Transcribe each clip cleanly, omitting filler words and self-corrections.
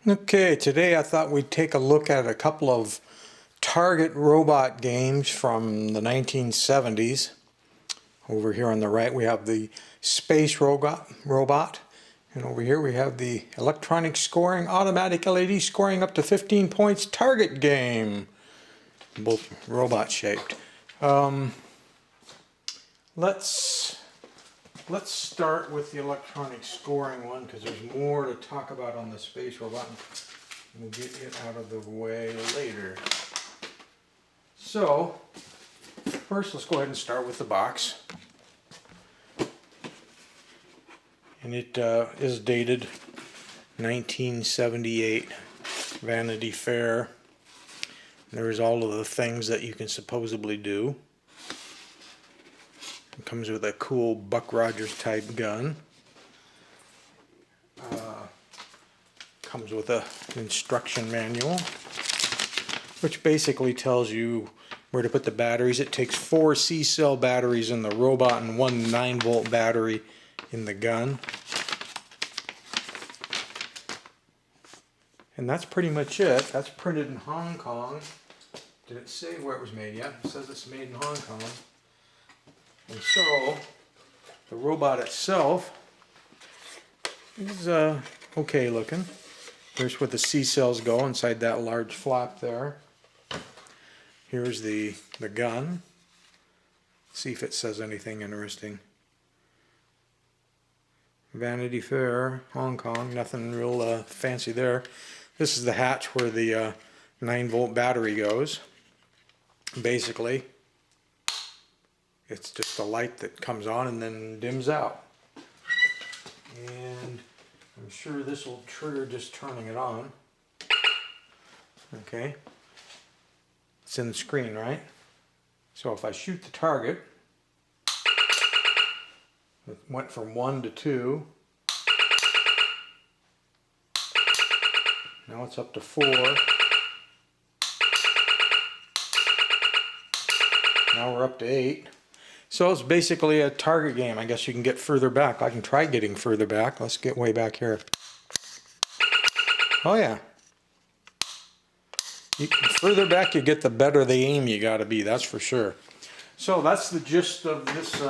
Okay, today I thought we'd take a look at a couple of target robot games from the 1970s. Over here on the right we have the space robot, and over here we have the electronic scoring, automatic LED scoring up to 15 points target game, both robot shaped. Let's start with the electronic scoring one because there's more to talk about on the space robot. We'll get it out of the way later. So, first let's go ahead and start with the box. And it is dated 1978, Vanity Fair. There's all of the things that you can supposedly do. It comes with a cool Buck Rogers type gun. Comes with an instruction manual, which basically tells you where to put the batteries. It takes 4 C-cell batteries in the robot and 1 9-volt battery in the gun. And that's pretty much it. That's printed in Hong Kong. Did it say where it was made yet? It says it's made in Hong Kong. And so, the robot itself is okay looking. Here's where the C-cells go, inside that large flap there. Here's the gun. See if it says anything interesting. Vanity Fair, Hong Kong, nothing real fancy there. This is the hatch where the 9-volt battery goes. Basically, it's just a light that comes on and then dims out. And I'm sure this will trigger just turning it on. Okay. It's in the screen, right? So if I shoot the target, it went from 1 to 2. Now it's up to 4. Now we're up to 8. So it's basically a target game. I guess you can get further back. I can try getting further back. Let's get way back here. Oh yeah. Further back you get, the better the aim you gotta be, that's for sure. So that's the gist of this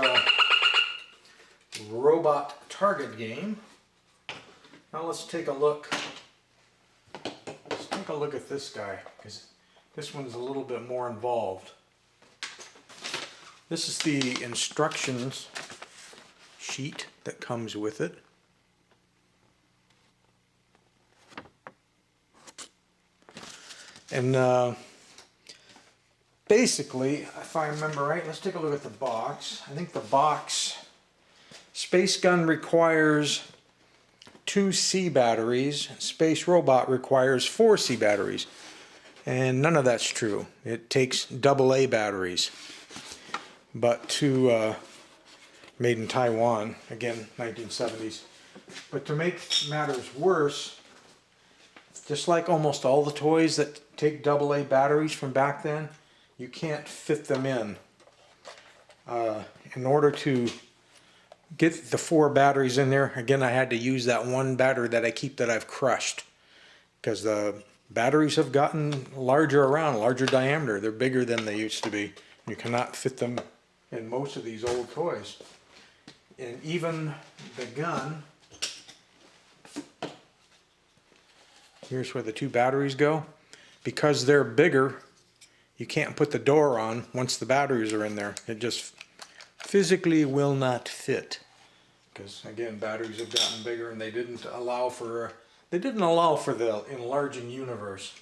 robot target game. Now let's take a look. Let's take a look at this guy, because this one's a little bit more involved. This is the instructions sheet that comes with it. And basically, if I remember right, let's take a look at the box. I think the box, Space Gun requires 2 C batteries, Space Robot requires 4 C batteries. And none of that's true. It takes AA batteries. But made in Taiwan, again, 1970s. But to make matters worse, just like almost all the toys that take AA batteries from back then, you can't fit them in. In order to get the 4 batteries in there, again, I had to use that one battery that I keep that I've crushed, because the batteries have gotten larger around, larger diameter. They're bigger than they used to be. You cannot fit them in most of these old toys. And even the gun, here's where the 2 batteries go. Because they're bigger, you can't put the door on once the batteries are in there. It just physically will not fit. Because again, batteries have gotten bigger and they didn't allow for the enlarging universe.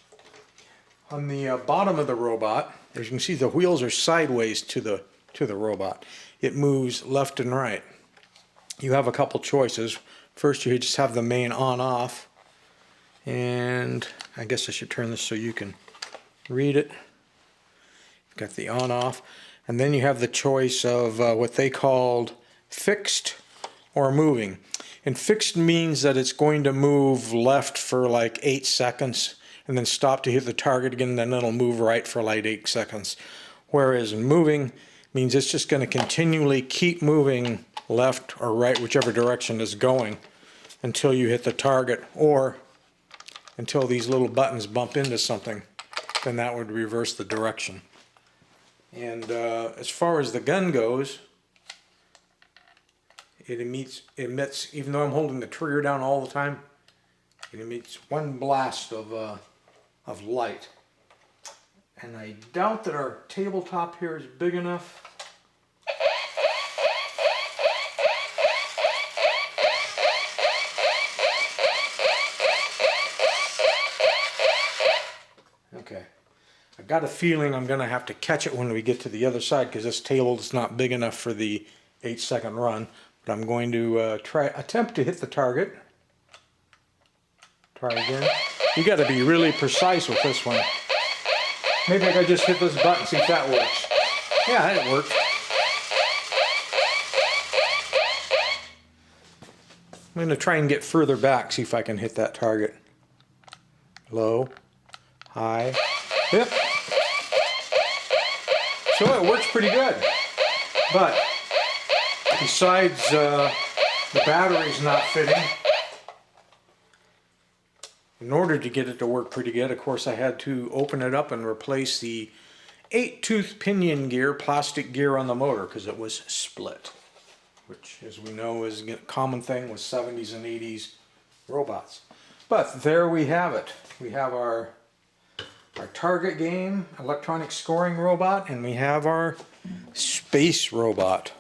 On the bottom of the robot, as you can see, the wheels are sideways to the robot. It moves left and right. You have a couple choices. First, you just have the main on-off, and I guess I should turn this so you can read it. You've got the on-off, and then you have the choice of what they called fixed or moving. And fixed means that it's going to move left for like 8 seconds and then stop to hit the target again, then it'll move right for like 8 seconds. Whereas moving means it's just going to continually keep moving left or right, whichever direction it's going, until you hit the target, or until these little buttons bump into something. Then that would reverse the direction. And as far as the gun goes, it emits, even though I'm holding the trigger down all the time, it emits one blast of light. And I doubt that our tabletop here is big enough. Okay. I got a feeling I'm going to have to catch it when we get to the other side because this table is not big enough for the 8-second run. But I'm going to attempt to hit the target. Try again. You got to be really precise with this one. Maybe I could just hit this button, see if that works. Yeah, it worked. I'm going to try and get further back, see if I can hit that target. Low, high, hit. So it works pretty good. But besides the batteries not fitting, in order to get it to work pretty good, of course I had to open it up and replace the 8-tooth pinion gear, plastic gear on the motor, because it was split. Which, as we know, is a common thing with 70s and 80s robots. But there we have it. We have our target game electronic scoring robot, and we have our space robot.